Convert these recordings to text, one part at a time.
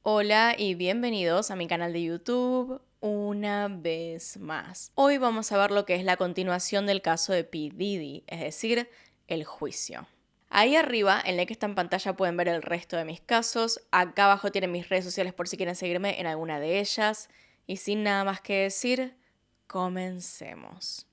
Hola y bienvenidos a mi canal de YouTube una vez más. Hoy vamos a ver lo que es la continuación del caso de P. Diddy, es decir, el juicio. Ahí arriba, en la que está en pantalla, pueden ver el resto de mis casos. Acá abajo tienen mis redes sociales por si quieren seguirme en alguna de ellas. Y sin nada más que decir, comencemos.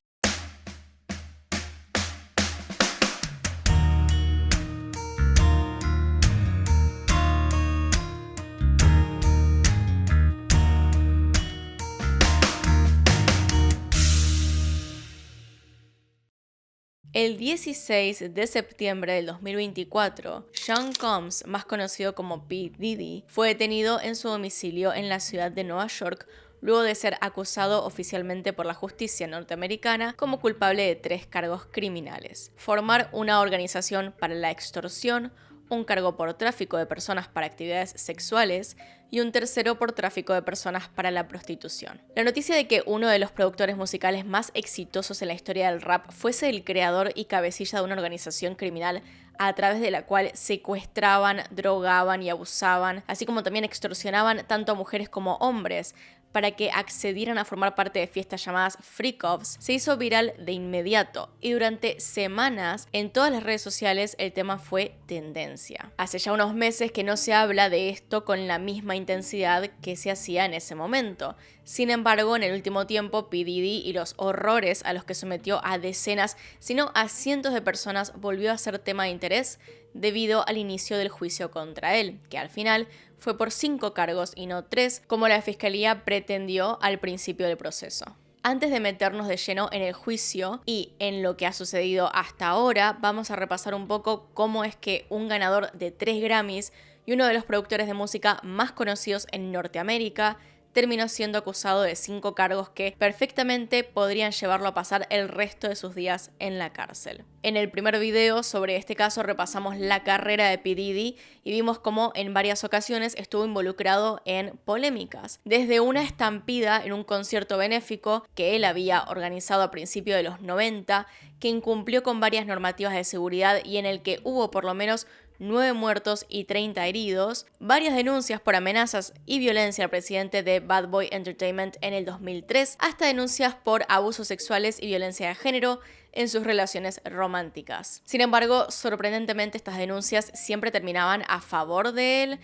El 16 de septiembre del 2024, Sean Combs, más conocido como P. Diddy, fue detenido en su domicilio en la ciudad de Nueva York luego de ser acusado oficialmente por la justicia norteamericana como culpable de 3 cargos criminales: formar una organización para la extorsión, un cargo por tráfico de personas para actividades sexuales y un tercero por tráfico de personas para la prostitución. La noticia de que uno de los productores musicales más exitosos en la historia del rap fuese el creador y cabecilla de una organización criminal a través de la cual secuestraban, drogaban y abusaban, así como también extorsionaban tanto a mujeres como hombres, para que accedieran a formar parte de fiestas llamadas freak-offs, se hizo viral de inmediato y durante semanas en todas las redes sociales el tema fue tendencia. Hace ya unos meses que no se habla de esto con la misma intensidad que se hacía en ese momento. Sin embargo, en el último tiempo, P. Diddy y los horrores a los que sometió a decenas, sino a cientos de personas volvió a ser tema de interés debido al inicio del juicio contra él, que al final fue por 5 cargos y no 3, como la fiscalía pretendió al principio del proceso. Antes de meternos de lleno en el juicio y en lo que ha sucedido hasta ahora, vamos a repasar un poco cómo es que un ganador de 3 Grammys y uno de los productores de música más conocidos en Norteamérica terminó siendo acusado de 5 cargos que perfectamente podrían llevarlo a pasar el resto de sus días en la cárcel. En el primer video sobre este caso repasamos la carrera de P. Diddy y vimos cómo en varias ocasiones estuvo involucrado en polémicas. Desde una estampida en un concierto benéfico que él había organizado a principios de los 90, que incumplió con varias normativas de seguridad y en el que hubo por lo menos 9 muertos y 30 heridos, varias denuncias por amenazas y violencia al presidente de Bad Boy Entertainment en el 2003, hasta denuncias por abusos sexuales y violencia de género en sus relaciones románticas. Sin embargo, sorprendentemente estas denuncias siempre terminaban a favor de él,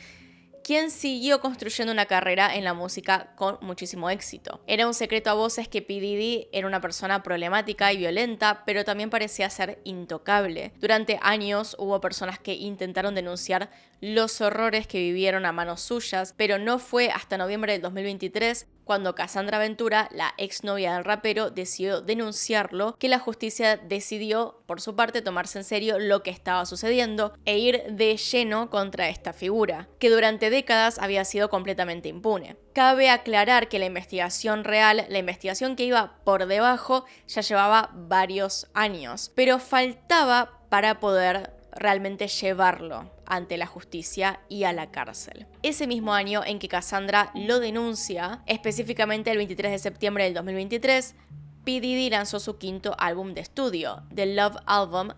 quien siguió construyendo una carrera en la música con muchísimo éxito. Era un secreto a voces que P. Diddy era una persona problemática y violenta, pero también parecía ser intocable. Durante años hubo personas que intentaron denunciar los horrores que vivieron a manos suyas, pero no fue hasta noviembre del 2023 cuando Cassandra Ventura, la exnovia del rapero, decidió denunciarlo, que la justicia decidió, por su parte, tomarse en serio lo que estaba sucediendo e ir de lleno contra esta figura, que durante décadas había sido completamente impune. Cabe aclarar que la investigación real, la investigación que iba por debajo, ya llevaba varios años, pero faltaba para poder realmente llevarlo ante la justicia y a la cárcel. Ese mismo año en que Cassandra lo denuncia, específicamente el 23 de septiembre del 2023, P. Diddy lanzó su 5º álbum de estudio, The Love Album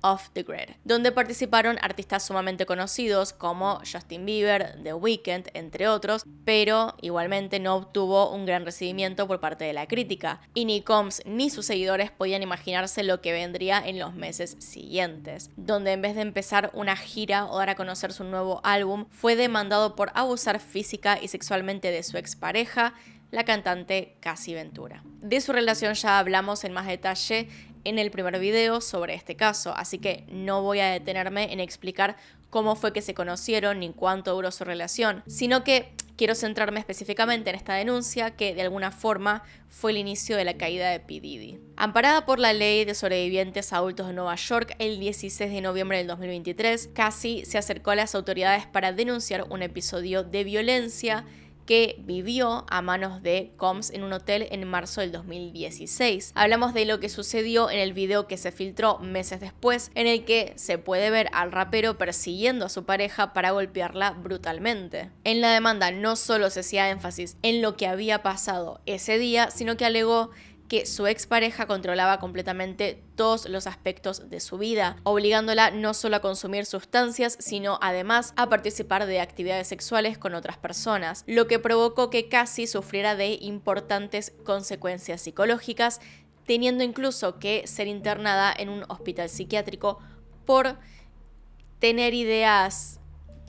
Off the Grid, donde participaron artistas sumamente conocidos como Justin Bieber, The Weeknd, entre otros, pero igualmente no obtuvo un gran recibimiento por parte de la crítica, y ni Combs ni sus seguidores podían imaginarse lo que vendría en los meses siguientes, donde en vez de empezar una gira o dar a conocer su nuevo álbum, fue demandado por abusar física y sexualmente de su expareja, la cantante Cassie Ventura. De su relación ya hablamos en más detalle en el primer video sobre este caso, así que no voy a detenerme en explicar cómo fue que se conocieron ni cuánto duró su relación, sino que quiero centrarme específicamente en esta denuncia que de alguna forma fue el inicio de la caída de P. Diddy. Amparada por la Ley de Sobrevivientes Adultos de Nueva York, el 16 de noviembre del 2023, Cassie se acercó a las autoridades para denunciar un episodio de violencia que vivió a manos de Combs en un hotel en marzo del 2016. Hablamos de lo que sucedió en el video que se filtró meses después, en el que se puede ver al rapero persiguiendo a su pareja para golpearla brutalmente. En la demanda no solo se hacía énfasis en lo que había pasado ese día, sino que alegó que su expareja controlaba completamente todos los aspectos de su vida, obligándola no solo a consumir sustancias, sino además a participar de actividades sexuales con otras personas, lo que provocó que Cassie sufriera de importantes consecuencias psicológicas, teniendo incluso que ser internada en un hospital psiquiátrico por tener ideas.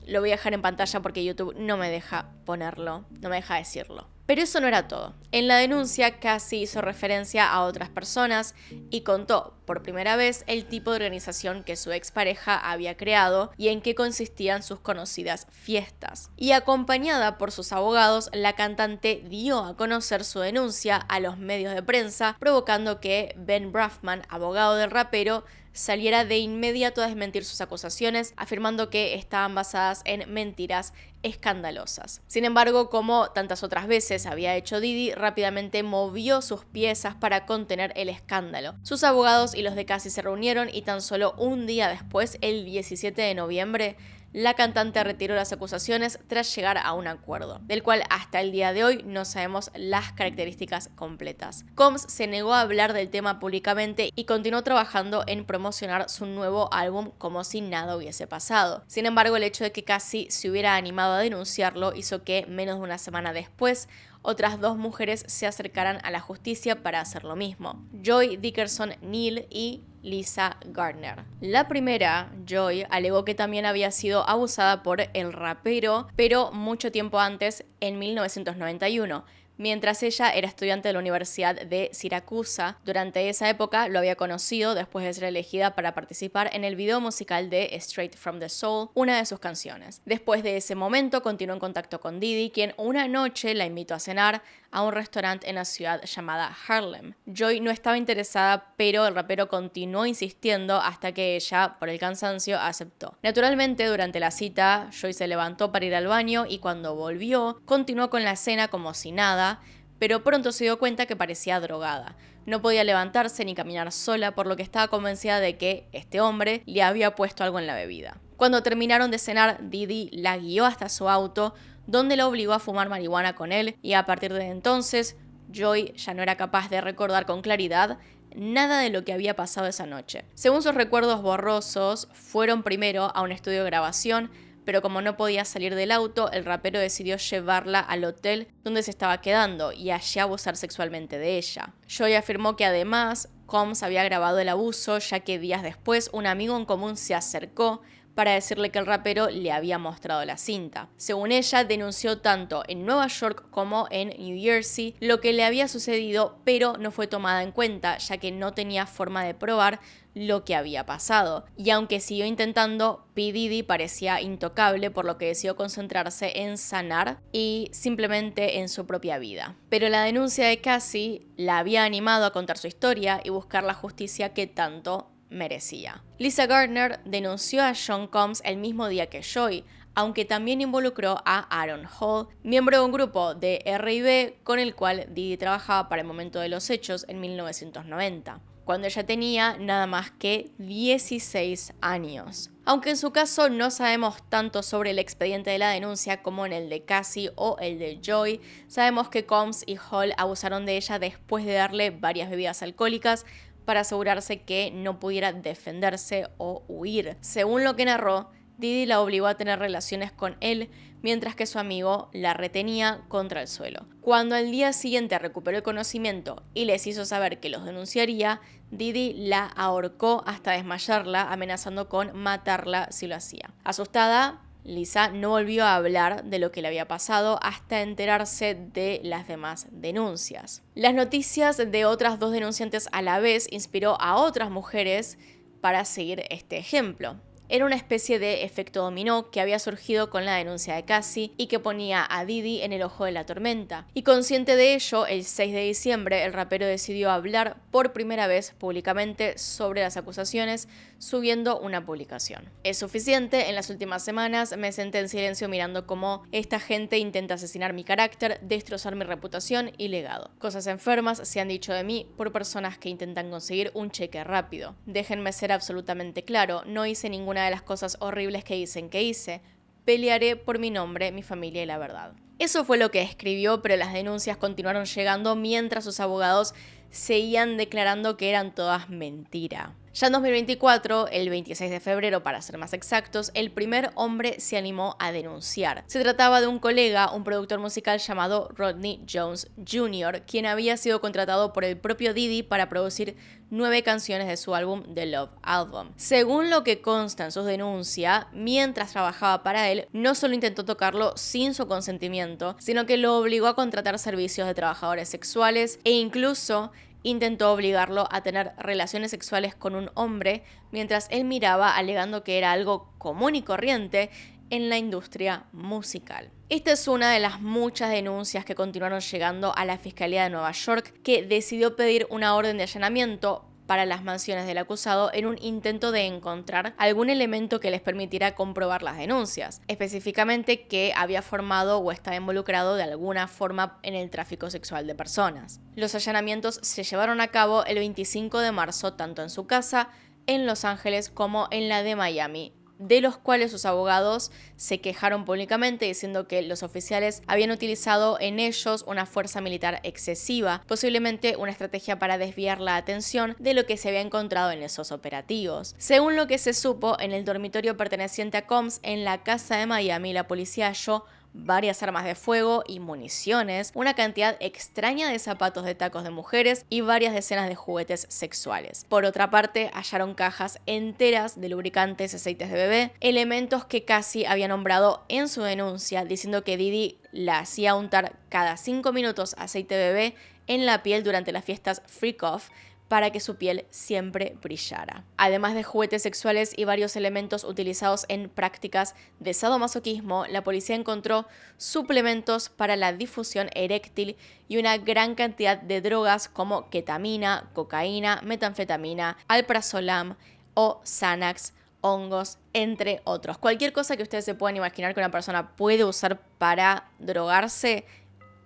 Lo voy a dejar en pantalla porque YouTube no me deja ponerlo, no me deja decirlo. Pero eso no era todo. En la denuncia, Cassie hizo referencia a otras personas y contó por primera vez el tipo de organización que su expareja había creado y en qué consistían sus conocidas fiestas. Y acompañada por sus abogados, la cantante dio a conocer su denuncia a los medios de prensa, provocando que Ben Brafman, abogado del rapero, saliera de inmediato a desmentir sus acusaciones, afirmando que estaban basadas en mentiras escandalosas. Sin embargo, como tantas otras veces había hecho Diddy, rápidamente movió sus piezas para contener el escándalo. Sus abogados y los de Cassie se reunieron y tan solo un día después, el 17 de noviembre, la cantante retiró las acusaciones tras llegar a un acuerdo, del cual hasta el día de hoy no sabemos las características completas. Combs se negó a hablar del tema públicamente y continuó trabajando en promocionar su nuevo álbum como si nada hubiese pasado. Sin embargo, el hecho de que Cassie se hubiera animado a denunciarlo hizo que, menos de una semana después, otras dos mujeres se acercaran a la justicia para hacer lo mismo: Joy Dickerson Neal y Lisa Gardner. La primera, Joy, alegó que también había sido abusada por el rapero, pero mucho tiempo antes, en 1991. Mientras ella era estudiante de la Universidad de Siracusa. Durante esa época lo había conocido después de ser elegida para participar en el video musical de Straight from the Soul, una de sus canciones. Después de ese momento continuó en contacto con Diddy, quien una noche la invitó a cenar a un restaurante en la ciudad llamada Harlem. Joy no estaba interesada, pero el rapero continuó insistiendo hasta que ella, por el cansancio, aceptó. Naturalmente, durante la cita, Joy se levantó para ir al baño y cuando volvió, continuó con la cena como si nada, pero pronto se dio cuenta que parecía drogada. No podía levantarse ni caminar sola, por lo que estaba convencida de que este hombre le había puesto algo en la bebida. Cuando terminaron de cenar, Diddy la guió hasta su auto, donde la obligó a fumar marihuana con él, y a partir de entonces, Joy ya no era capaz de recordar con claridad nada de lo que había pasado esa noche. Según sus recuerdos borrosos, fueron primero a un estudio de grabación, pero como no podía salir del auto, el rapero decidió llevarla al hotel donde se estaba quedando y allí abusar sexualmente de ella. Joy afirmó que además Combs había grabado el abuso, ya que días después un amigo en común se acercó para decirle que el rapero le había mostrado la cinta. Según ella, denunció tanto en Nueva York como en New Jersey lo que le había sucedido, pero no fue tomada en cuenta, ya que no tenía forma de probar lo que había pasado. Y aunque siguió intentando, P. Diddy parecía intocable, por lo que decidió concentrarse en sanar y simplemente en su propia vida. Pero la denuncia de Cassie la había animado a contar su historia y buscar la justicia que tanto merecía. Lisa Gardner denunció a Sean Combs el mismo día que Joy, aunque también involucró a Aaron Hall, miembro de un grupo de R&B con el cual Diddy trabajaba para el momento de los hechos en 1990, cuando ella tenía nada más que 16 años. Aunque en su caso no sabemos tanto sobre el expediente de la denuncia como en el de Cassie o el de Joy, sabemos que Combs y Hall abusaron de ella después de darle varias bebidas alcohólicas para asegurarse que no pudiera defenderse o huir. Según lo que narró, Diddy la obligó a tener relaciones con él, mientras que su amigo la retenía contra el suelo. Cuando al día siguiente recuperó el conocimiento y les hizo saber que los denunciaría, Diddy la ahorcó hasta desmayarla, amenazando con matarla si lo hacía. Asustada, Lisa no volvió a hablar de lo que le había pasado hasta enterarse de las demás denuncias. Las noticias de otras dos denunciantes a la vez inspiró a otras mujeres para seguir este ejemplo. Era una especie de efecto dominó que había surgido con la denuncia de Cassie y que ponía a Diddy en el ojo de la tormenta. Y consciente de ello, el 6 de diciembre el rapero decidió hablar por primera vez públicamente sobre las acusaciones, subiendo una publicación. Es suficiente, en las últimas semanas me senté en silencio mirando cómo esta gente intenta asesinar mi carácter, destrozar mi reputación y legado. Cosas enfermas se han dicho de mí por personas que intentan conseguir un cheque rápido. Déjenme ser absolutamente claro, no hice ninguna de las cosas horribles que dicen que hice. Pelearé por mi nombre, mi familia y la verdad. Eso fue lo que escribió, pero las denuncias continuaron llegando mientras sus abogados seguían declarando que eran todas mentira. Ya en 2024, el 26 de febrero para ser más exactos, el primer hombre se animó a denunciar. Se trataba de un colega, un productor musical llamado Rodney Jones Jr., quien había sido contratado por el propio Diddy para producir 9 canciones de su álbum The Love Album. Según lo que consta en sus denuncias, mientras trabajaba para él, no solo intentó tocarlo sin su consentimiento, sino que lo obligó a contratar servicios de trabajadores sexuales e incluso intentó obligarlo a tener relaciones sexuales con un hombre mientras él miraba, alegando que era algo común y corriente en la industria musical. Esta es una de las muchas denuncias que continuaron llegando a la Fiscalía de Nueva York, que decidió pedir una orden de allanamiento para las mansiones del acusado en un intento de encontrar algún elemento que les permitiera comprobar las denuncias, específicamente que había formado o estaba involucrado de alguna forma en el tráfico sexual de personas. Los allanamientos se llevaron a cabo el 25 de marzo tanto en su casa en Los Ángeles como en la de Miami, de los cuales sus abogados se quejaron públicamente diciendo que los oficiales habían utilizado en ellos una fuerza militar excesiva, posiblemente una estrategia para desviar la atención de lo que se había encontrado en esos operativos. Según lo que se supo, en el dormitorio perteneciente a Combs en la casa de Miami, la policía halló varias armas de fuego y municiones, una cantidad extraña de zapatos de tacos de mujeres y varias decenas de juguetes sexuales. Por otra parte, hallaron cajas enteras de lubricantes y aceites de bebé, elementos que Cassie había nombrado en su denuncia, diciendo que Diddy la hacía untar cada 5 minutos aceite de bebé en la piel durante las fiestas Freak Off, para que su piel siempre brillara. Además de juguetes sexuales y varios elementos utilizados en prácticas de sadomasoquismo, la policía encontró suplementos para la difusión eréctil y una gran cantidad de drogas como ketamina, cocaína, metanfetamina, alprazolam o Xanax, hongos, entre otros. Cualquier cosa que ustedes se puedan imaginar que una persona puede usar para drogarse,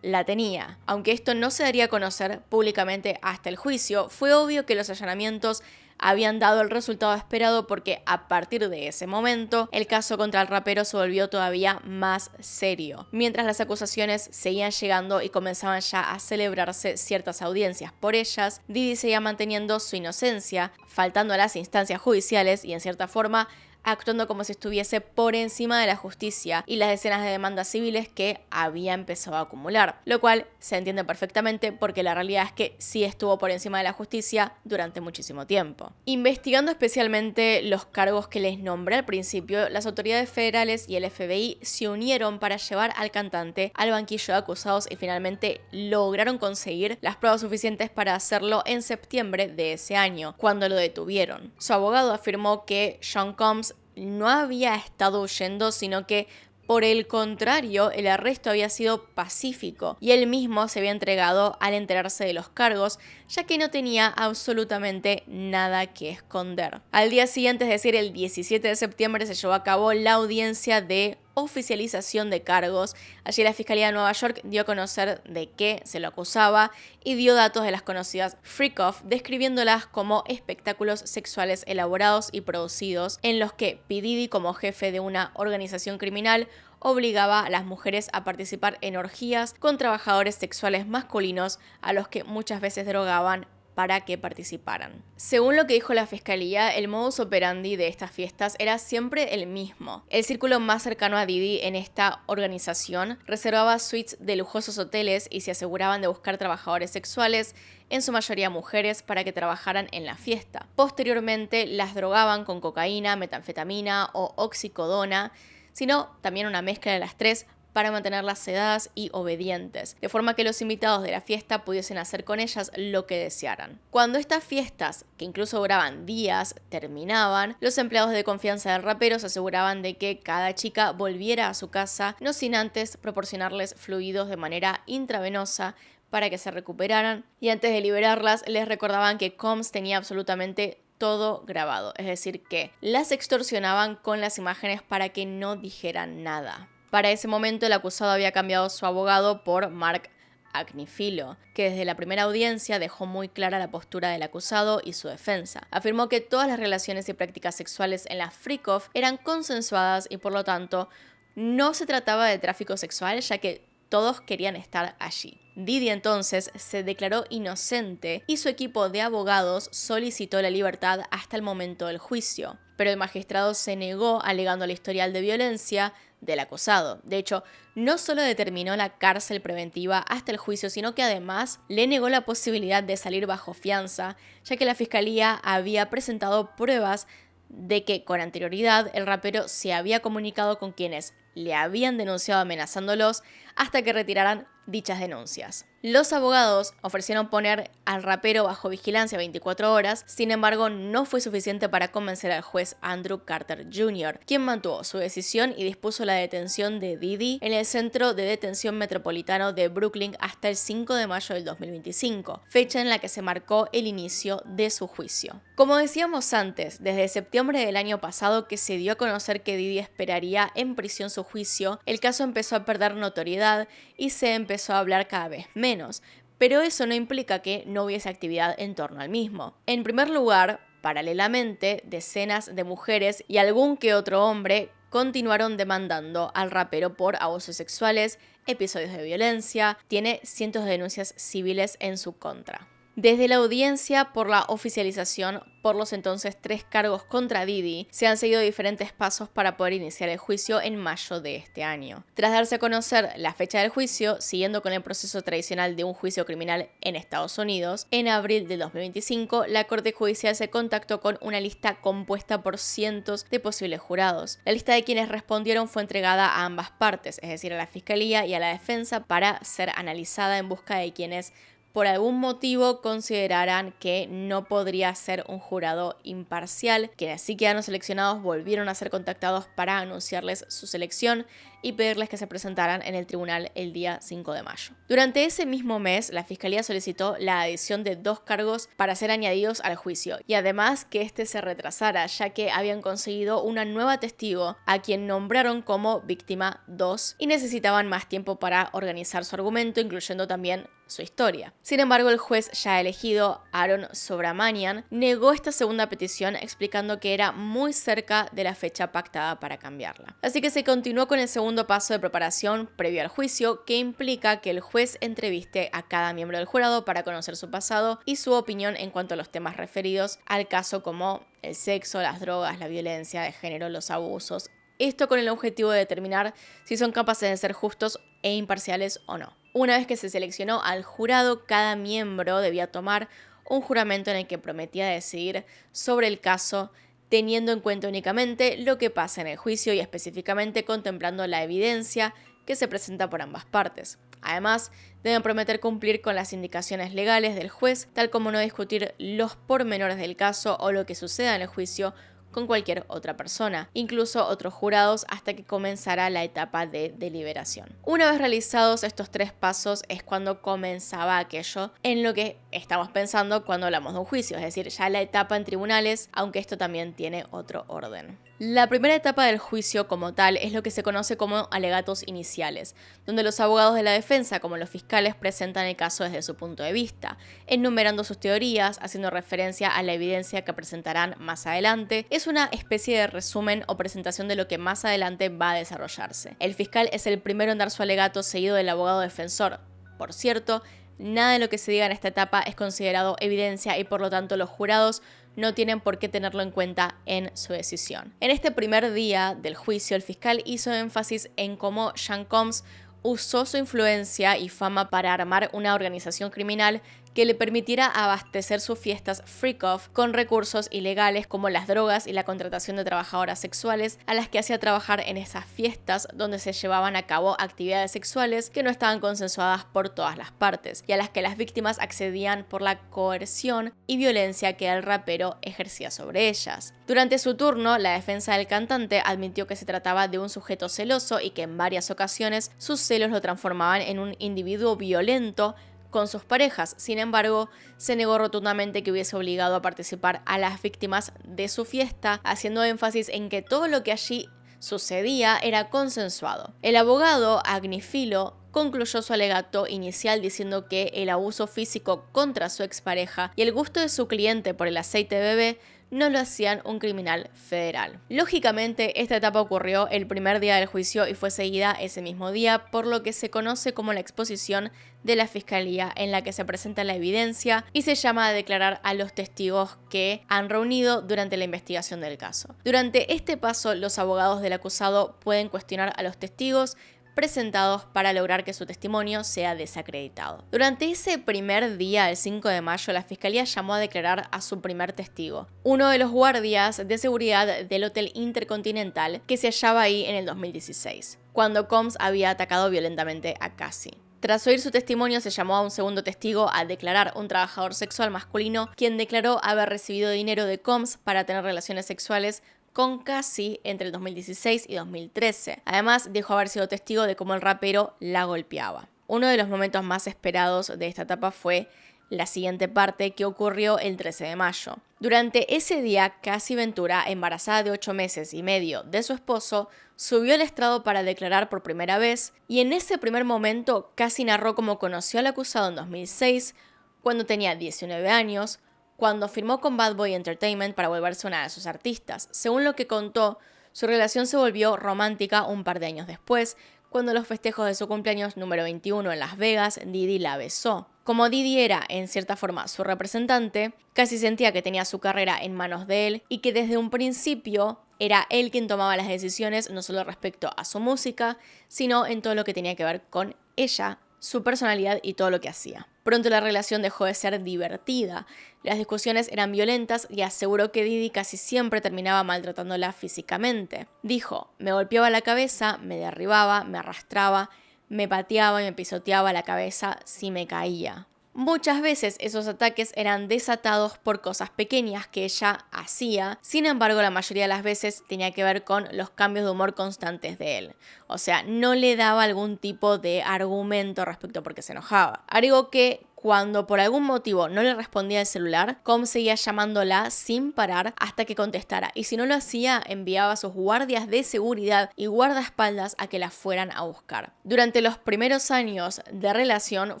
la tenía. Aunque esto no se daría a conocer públicamente hasta el juicio, fue obvio que los allanamientos habían dado el resultado esperado porque a partir de ese momento el caso contra el rapero se volvió todavía más serio. Mientras las acusaciones seguían llegando y comenzaban ya a celebrarse ciertas audiencias por ellas, Diddy seguía manteniendo su inocencia, faltando a las instancias judiciales y en cierta forma actuando como si estuviese por encima de la justicia y las decenas de demandas civiles que había empezado a acumular, lo cual se entiende perfectamente porque la realidad es que sí estuvo por encima de la justicia durante muchísimo tiempo. Investigando especialmente los cargos que les nombré al principio, las autoridades federales y el FBI se unieron para llevar al cantante al banquillo de acusados y finalmente lograron conseguir las pruebas suficientes para hacerlo en septiembre de ese año, cuando lo detuvieron. Su abogado afirmó que Sean Combs no había estado huyendo, sino que por el contrario, el arresto había sido pacífico y él mismo se había entregado al enterarse de los cargos, ya que no tenía absolutamente nada que esconder. Al día siguiente, es decir, el 17 de septiembre, se llevó a cabo la audiencia de oficialización de cargos. Allí la Fiscalía de Nueva York dio a conocer de qué se lo acusaba y dio datos de las conocidas Freak Off, describiéndolas como espectáculos sexuales elaborados y producidos en los que P. Diddy, como jefe de una organización criminal, obligaba a las mujeres a participar en orgías con trabajadores sexuales masculinos a los que muchas veces drogaban para que participaran. Según lo que dijo la fiscalía, el modus operandi de estas fiestas era siempre el mismo. El círculo más cercano a Diddy en esta organización reservaba suites de lujosos hoteles y se aseguraban de buscar trabajadores sexuales, en su mayoría mujeres, para que trabajaran en la fiesta. Posteriormente las drogaban con cocaína, metanfetamina o oxicodona, sino también una mezcla de las tres para mantenerlas sedadas y obedientes, de forma que los invitados de la fiesta pudiesen hacer con ellas lo que desearan. Cuando estas fiestas, que incluso duraban días, terminaban, los empleados de confianza del rapero se aseguraban de que cada chica volviera a su casa, no sin antes proporcionarles fluidos de manera intravenosa para que se recuperaran, y antes de liberarlas les recordaban que Combs tenía absolutamente todo grabado, es decir, que las extorsionaban con las imágenes para que no dijeran nada. Para ese momento el acusado había cambiado su abogado por Mark Agnifilo, que desde la primera audiencia dejó muy clara la postura del acusado y su defensa. Afirmó que todas las relaciones y prácticas sexuales en la Freak Off eran consensuadas y por lo tanto no se trataba de tráfico sexual, ya que todos querían estar allí. Diddy entonces se declaró inocente y su equipo de abogados solicitó la libertad hasta el momento del juicio, pero el magistrado se negó alegando el historial de violencia del acusado. De hecho, no solo determinó la cárcel preventiva hasta el juicio, sino que además le negó la posibilidad de salir bajo fianza, ya que la fiscalía había presentado pruebas de que con anterioridad el rapero se había comunicado con quienes le habían denunciado amenazándolos hasta que retiraran dichas denuncias. Los abogados ofrecieron poner al rapero bajo vigilancia 24 horas, sin embargo no fue suficiente para convencer al juez Andrew Carter Jr., quien mantuvo su decisión y dispuso la detención de Diddy en el Centro de Detención Metropolitano de Brooklyn hasta el 5 de mayo del 2025, fecha en la que se marcó el inicio de su juicio. Como decíamos antes, desde septiembre del año pasado que se dio a conocer que Diddy esperaría en prisión su juicio, el caso empezó a perder notoriedad y se empezó a hablar cada vez menos, pero eso no implica que no hubiese actividad en torno al mismo. En primer lugar, paralelamente, decenas de mujeres y algún que otro hombre continuaron demandando al rapero por abusos sexuales, episodios de violencia, tiene cientos de denuncias civiles en su contra. Desde la audiencia por la oficialización por los entonces 3 cargos contra Diddy, se han seguido diferentes pasos para poder iniciar el juicio en mayo de este año. Tras darse a conocer la fecha del juicio, siguiendo con el proceso tradicional de un juicio criminal en Estados Unidos, en abril del 2025, la Corte Judicial se contactó con una lista compuesta por cientos de posibles jurados. La lista de quienes respondieron fue entregada a ambas partes, es decir, a la Fiscalía y a la Defensa, para ser analizada en busca de quienes por algún motivo consideraran que no podría ser un jurado imparcial. Quienes sí quedaron seleccionados volvieron a ser contactados para anunciarles su selección y pedirles que se presentaran en el tribunal el día 5 de mayo. Durante ese mismo mes, la Fiscalía solicitó la adición de 2 cargos para ser añadidos al juicio y además que este se retrasara, ya que habían conseguido una nueva testigo a quien nombraron como víctima 2 y necesitaban más tiempo para organizar su argumento, incluyendo también su historia. Sin embargo, el juez ya elegido, Aaron Subramanian, negó esta segunda petición explicando que era muy cerca de la fecha pactada para cambiarla. Así que se continuó con el segundo paso de preparación previo al juicio, que implica que el juez entreviste a cada miembro del jurado para conocer su pasado y su opinión en cuanto a los temas referidos al caso, como el sexo, las drogas, la violencia de género, los abusos. Esto con el objetivo de determinar si son capaces de ser justos e imparciales o no. Una vez que se seleccionó al jurado, cada miembro debía tomar un juramento en el que prometía decidir sobre el caso, teniendo en cuenta únicamente lo que pasa en el juicio y específicamente contemplando la evidencia que se presenta por ambas partes. Además, deben prometer cumplir con las indicaciones legales del juez, tal como no discutir los pormenores del caso o lo que suceda en el juicio con cualquier otra persona, incluso otros jurados, hasta que comenzará la etapa de deliberación. Una vez realizados estos 3 pasos es cuando comenzaba aquello en lo que estamos pensando cuando hablamos de un juicio, es decir, ya la etapa en tribunales, aunque esto también tiene otro orden. La primera etapa del juicio como tal es lo que se conoce como alegatos iniciales, donde los abogados de la defensa, como los fiscales, presentan el caso desde su punto de vista, enumerando sus teorías, haciendo referencia a la evidencia que presentarán más adelante. Es una especie de resumen o presentación de lo que más adelante va a desarrollarse. El fiscal es el primero en dar su alegato, seguido del abogado defensor. Por cierto, nada de lo que se diga en esta etapa es considerado evidencia y por lo tanto los jurados no tienen por qué tenerlo en cuenta en su decisión. En este primer día del juicio, el fiscal hizo énfasis en cómo Sean Combs usó su influencia y fama para armar una organización criminal que le permitiera abastecer sus fiestas freak-off con recursos ilegales como las drogas y la contratación de trabajadoras sexuales, a las que hacía trabajar en esas fiestas donde se llevaban a cabo actividades sexuales que no estaban consensuadas por todas las partes y a las que las víctimas accedían por la coerción y violencia que el rapero ejercía sobre ellas. Durante su turno, la defensa del cantante admitió que se trataba de un sujeto celoso y que en varias ocasiones sus celos lo transformaban en un individuo violento con sus parejas. Sin embargo, se negó rotundamente que hubiese obligado a participar a las víctimas de su fiesta, haciendo énfasis en que todo lo que allí sucedía era consensuado. El abogado Agni Filo concluyó su alegato inicial diciendo que el abuso físico contra su expareja y el gusto de su cliente por el aceite de bebé no lo hacían un criminal federal. Lógicamente, esta etapa ocurrió el primer día del juicio y fue seguida ese mismo día por lo que se conoce como la exposición de la fiscalía, en la que se presenta la evidencia y se llama a declarar a los testigos que han reunido durante la investigación del caso. Durante este paso, los abogados del acusado pueden cuestionar a los testigos presentados para lograr que su testimonio sea desacreditado. Durante ese primer día, el 5 de mayo, la fiscalía llamó a declarar a su primer testigo, uno de los guardias de seguridad del Hotel Intercontinental que se hallaba ahí en el 2016, cuando Combs había atacado violentamente a Cassie. Tras oír su testimonio, se llamó a un segundo testigo a declarar, un trabajador sexual masculino, quien declaró haber recibido dinero de Combs para tener relaciones sexuales con Cassie entre el 2016 y 2013. Además, dijo haber sido testigo de cómo el rapero la golpeaba. Uno de los momentos más esperados de esta etapa fue la siguiente parte, que ocurrió el 13 de mayo. Durante ese día, Cassie Ventura, embarazada de 8 meses y medio de su esposo, subió al estrado para declarar por primera vez, y en ese primer momento Cassie narró cómo conoció al acusado en 2006, cuando tenía 19 años, cuando firmó con Bad Boy Entertainment para volverse una de sus artistas. Según lo que contó, su relación se volvió romántica un par de años después, cuando los festejos de su cumpleaños número 21 en Las Vegas, Diddy la besó. Como Diddy era, en cierta forma, su representante, Cassie sentía que tenía su carrera en manos de él y que desde un principio era él quien tomaba las decisiones no solo respecto a su música, sino en todo lo que tenía que ver con ella, su personalidad y todo lo que hacía. Pronto la relación dejó de ser divertida, las discusiones eran violentas y aseguró que Diddy casi siempre terminaba maltratándola físicamente. Dijo, me golpeaba la cabeza, me derribaba, me arrastraba, me pateaba y me pisoteaba la cabeza si me caía. Muchas veces esos ataques eran desatados por cosas pequeñas que ella hacía, sin embargo la mayoría de las veces tenía que ver con los cambios de humor constantes de él. O sea, no le daba algún tipo de argumento respecto a por qué se enojaba. Agregó que cuando por algún motivo no le respondía el celular, Combs seguía llamándola sin parar hasta que contestara, y si no lo hacía, enviaba a sus guardias de seguridad y guardaespaldas a que la fueran a buscar. Durante los primeros años de relación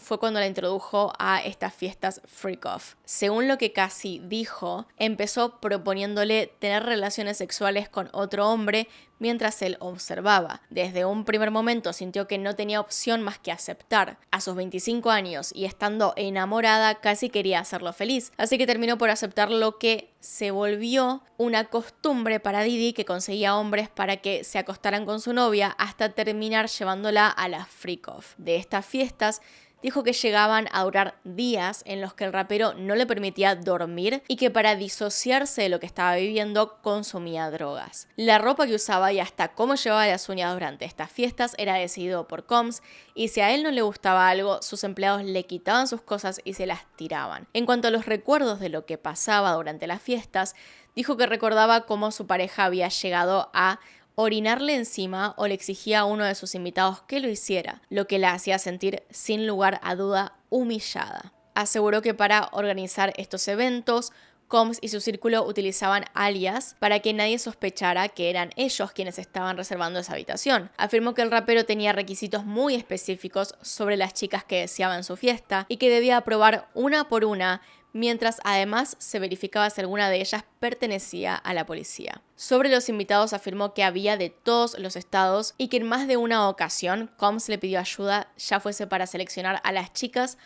fue cuando la introdujo a estas fiestas freak off. Según lo que Cassie dijo, empezó proponiéndole tener relaciones sexuales con otro hombre mientras él observaba. Desde un primer momento sintió que no tenía opción más que aceptar. A sus 25 años y estando enamorada, Cassie quería hacerlo feliz, así que terminó por aceptar lo que se volvió una costumbre para Diddy, que conseguía hombres para que se acostaran con su novia hasta terminar llevándola a las freak off. De estas fiestas, dijo que llegaban a durar días en los que el rapero no le permitía dormir y que para disociarse de lo que estaba viviendo consumía drogas. La ropa que usaba y hasta cómo llevaba las uñas durante estas fiestas era decidido por Combs, y si a él no le gustaba algo, sus empleados le quitaban sus cosas y se las tiraban. En cuanto a los recuerdos de lo que pasaba durante las fiestas, dijo que recordaba cómo su pareja había llegado a orinarle encima o le exigía a uno de sus invitados que lo hiciera, lo que la hacía sentir sin lugar a duda humillada. Aseguró que para organizar estos eventos, Combs y su círculo utilizaban alias para que nadie sospechara que eran ellos quienes estaban reservando esa habitación. Afirmó que el rapero tenía requisitos muy específicos sobre las chicas que deseaba en su fiesta y que debía aprobar una por una, mientras además se verificaba si alguna de ellas pertenecía a la policía. Sobre los invitados afirmó que había de todos los estados y que en más de una ocasión Combs le pidió ayuda, ya fuese para seleccionar a las chicas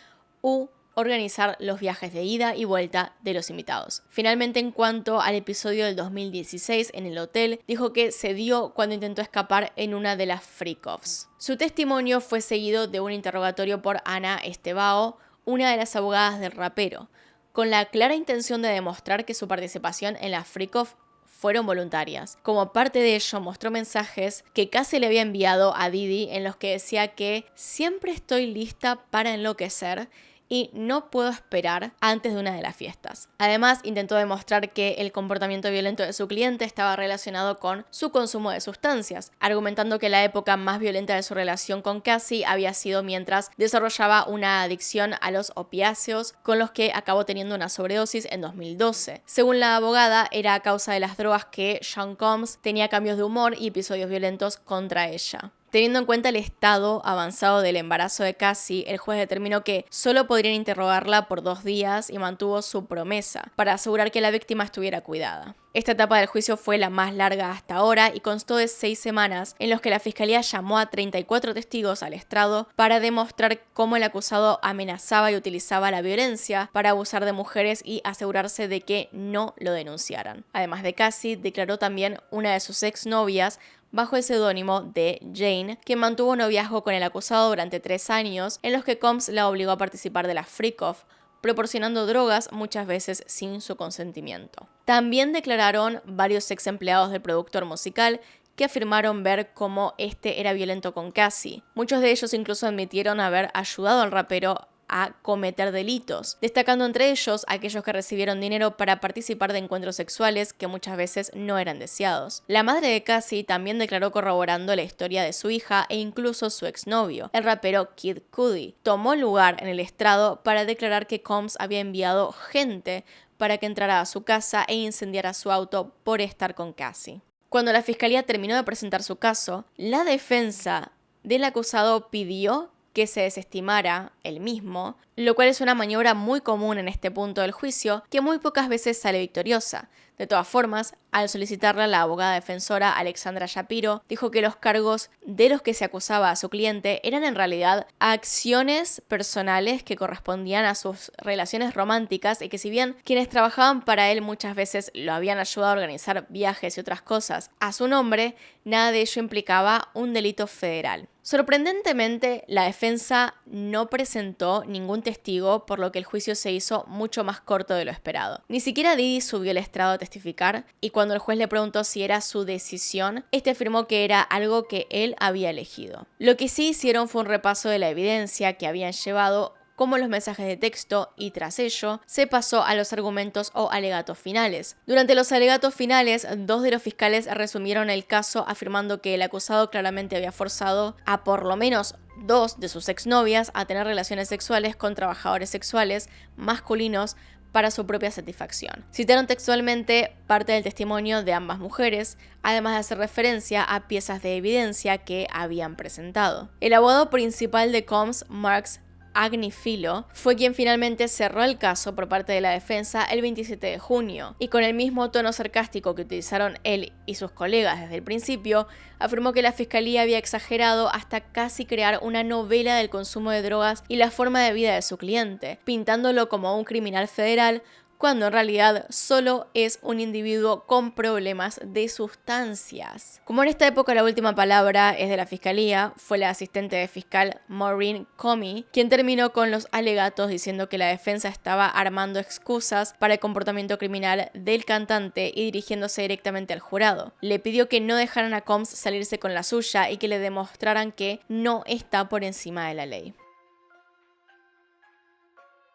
u organizar los viajes de ida y vuelta de los invitados. Finalmente, en cuanto al episodio del 2016 en el hotel, dijo que se dio cuando intentó escapar en una de las freak-offs. Su testimonio fue seguido de un interrogatorio por Ana Estebao, una de las abogadas del rapero, con la clara intención de demostrar que su participación en la freak-off fueron voluntarias. Como parte de ello, mostró mensajes que Cassie le había enviado a Diddy en los que decía que siempre estoy lista para enloquecer y no puedo esperar antes de una de las fiestas. Además, intentó demostrar que el comportamiento violento de su cliente estaba relacionado con su consumo de sustancias, argumentando que la época más violenta de su relación con Cassie había sido mientras desarrollaba una adicción a los opiáceos, con los que acabó teniendo una sobredosis en 2012. Según la abogada, era a causa de las drogas que Sean Combs tenía cambios de humor y episodios violentos contra ella. Teniendo en cuenta el estado avanzado del embarazo de Cassie, el juez determinó que solo podrían interrogarla por 2 días y mantuvo su promesa para asegurar que la víctima estuviera cuidada. Esta etapa del juicio fue la más larga hasta ahora y constó de 6 semanas en los que la fiscalía llamó a 34 testigos al estrado para demostrar cómo el acusado amenazaba y utilizaba la violencia para abusar de mujeres y asegurarse de que no lo denunciaran. Además de Cassie, declaró también una de sus exnovias bajo el seudónimo de Jane, que mantuvo un noviazgo con el acusado durante 3 años, en los que Combs la obligó a participar de la freak-off, proporcionando drogas muchas veces sin su consentimiento. También declararon varios ex empleados del productor musical que afirmaron ver cómo este era violento con Cassie. Muchos de ellos incluso admitieron haber ayudado al rapero a cometer delitos, destacando entre ellos aquellos que recibieron dinero para participar de encuentros sexuales que muchas veces no eran deseados. La madre de Cassie también declaró corroborando la historia de su hija e incluso su exnovio, el rapero Kid Cudi. Tomó lugar en el estrado para declarar que Combs había enviado gente para que entrara a su casa e incendiara su auto por estar con Cassie. Cuando la fiscalía terminó de presentar su caso, la defensa del acusado pidió que se desestimara el mismo, lo cual es una maniobra muy común en este punto del juicio que muy pocas veces sale victoriosa. De todas formas, al solicitarla, la abogada defensora Alexandra Shapiro dijo que los cargos de los que se acusaba a su cliente eran en realidad acciones personales que correspondían a sus relaciones románticas y que si bien quienes trabajaban para él muchas veces lo habían ayudado a organizar viajes y otras cosas a su nombre, nada de ello implicaba un delito federal. Sorprendentemente, la defensa no presentó ningún testigo, por lo que el juicio se hizo mucho más corto de lo esperado. Ni siquiera Diddy subió al estrado a testificar, y cuando el juez le preguntó si era su decisión, este afirmó que era algo que él había elegido. Lo que sí hicieron fue un repaso de la evidencia que habían llevado, como los mensajes de texto, y tras ello se pasó a los argumentos o alegatos finales. Durante los alegatos finales, 2 de los fiscales resumieron el caso afirmando que el acusado claramente había forzado a por lo menos 2 de sus exnovias a tener relaciones sexuales con trabajadores sexuales masculinos para su propia satisfacción. Citaron textualmente parte del testimonio de ambas mujeres, además de hacer referencia a piezas de evidencia que habían presentado. El abogado principal de Combs, Marks Agnifilo, fue quien finalmente cerró el caso por parte de la defensa el 27 de junio, y con el mismo tono sarcástico que utilizaron él y sus colegas desde el principio, afirmó que la fiscalía había exagerado hasta casi crear una novela del consumo de drogas y la forma de vida de su cliente, pintándolo como un criminal federal, cuando en realidad solo es un individuo con problemas de sustancias. Como en esta época la última palabra es de la fiscalía, fue la asistente de fiscal Maureen Comey quien terminó con los alegatos diciendo que la defensa estaba armando excusas para el comportamiento criminal del cantante y dirigiéndose directamente al jurado. Le pidió que no dejaran a Combs salirse con la suya y que le demostraran que no está por encima de la ley.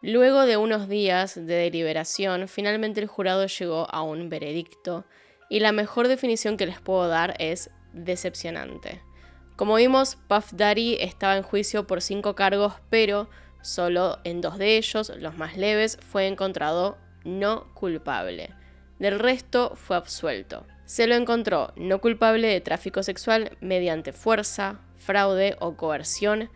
Luego de unos días de deliberación, finalmente el jurado llegó a un veredicto, y la mejor definición que les puedo dar es decepcionante. Como vimos, Puff Daddy estaba en juicio por 5 cargos, pero solo en 2 de ellos, los más leves, fue encontrado no culpable. Del resto fue absuelto. Se lo encontró no culpable de tráfico sexual mediante fuerza, fraude o coerción,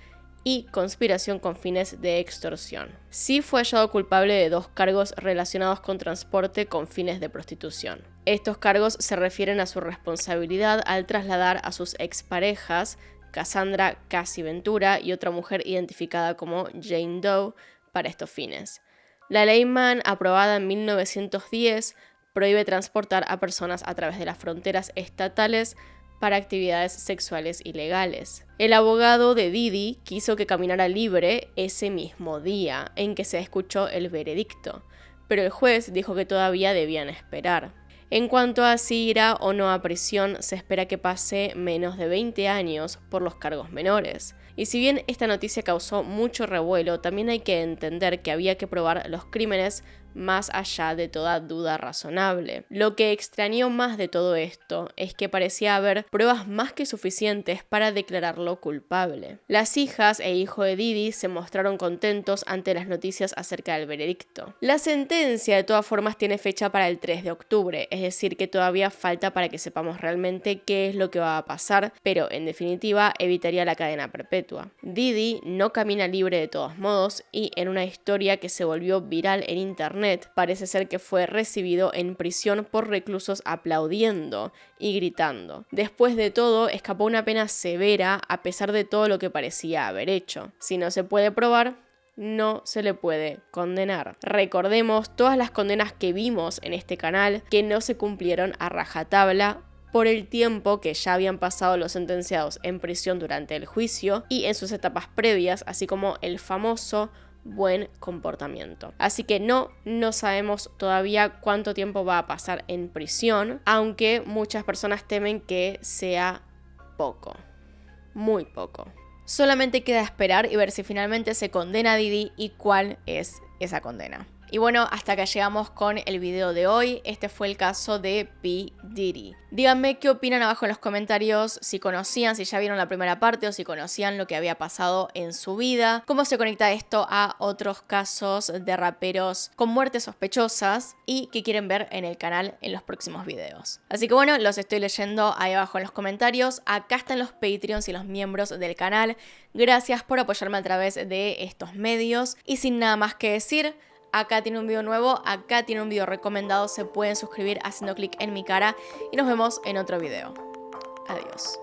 y conspiración con fines de extorsión. Sí fue hallado culpable de 2 cargos relacionados con transporte con fines de prostitución. Estos cargos se refieren a su responsabilidad al trasladar a sus exparejas, Cassandra Cassie Ventura y otra mujer identificada como Jane Doe, para estos fines. La ley Mann, aprobada en 1910, prohíbe transportar a personas a través de las fronteras estatales para actividades sexuales ilegales. El abogado de Diddy quiso que caminara libre ese mismo día en que se escuchó el veredicto, pero el juez dijo que todavía debían esperar. En cuanto a si irá o no a prisión, se espera que pase menos de 20 años por los cargos menores. Y si bien esta noticia causó mucho revuelo, también hay que entender que había que probar los crímenes más allá de toda duda razonable. Lo que extrañó más de todo esto es que parecía haber pruebas más que suficientes para declararlo culpable. Las hijas e hijo de Diddy se mostraron contentos ante las noticias acerca del veredicto. La sentencia de todas formas tiene fecha para el 3 de octubre, es decir que todavía falta para que sepamos realmente qué es lo que va a pasar, pero en definitiva evitaría la cadena perpetua. Diddy no camina libre de todos modos y en una historia que se volvió viral en internet parece ser que fue recibido en prisión por reclusos aplaudiendo y gritando. Después de todo, escapó una pena severa a pesar de todo lo que parecía haber hecho. Si no se puede probar, no se le puede condenar. Recordemos todas las condenas que vimos en este canal que no se cumplieron a rajatabla por el tiempo que ya habían pasado los sentenciados en prisión durante el juicio y en sus etapas previas, así como el famoso buen comportamiento. Así que no sabemos todavía cuánto tiempo va a pasar en prisión, aunque muchas personas temen que sea poco, muy poco. Solamente queda esperar y ver si finalmente se condena a Diddy y cuál es esa condena. Y bueno, hasta acá llegamos con el video de hoy. Este fue el caso de P. Diddy. Díganme qué opinan abajo en los comentarios, si conocían, si ya vieron la primera parte o si conocían lo que había pasado en su vida, cómo se conecta esto a otros casos de raperos con muertes sospechosas y qué quieren ver en el canal en los próximos videos. Así que bueno, los estoy leyendo ahí abajo en los comentarios. Acá están los Patreons y los miembros del canal. Gracias por apoyarme a través de estos medios y sin nada más que decir, acá tiene un video nuevo, acá tiene un video recomendado, se pueden suscribir haciendo clic en mi cara y nos vemos en otro video. Adiós.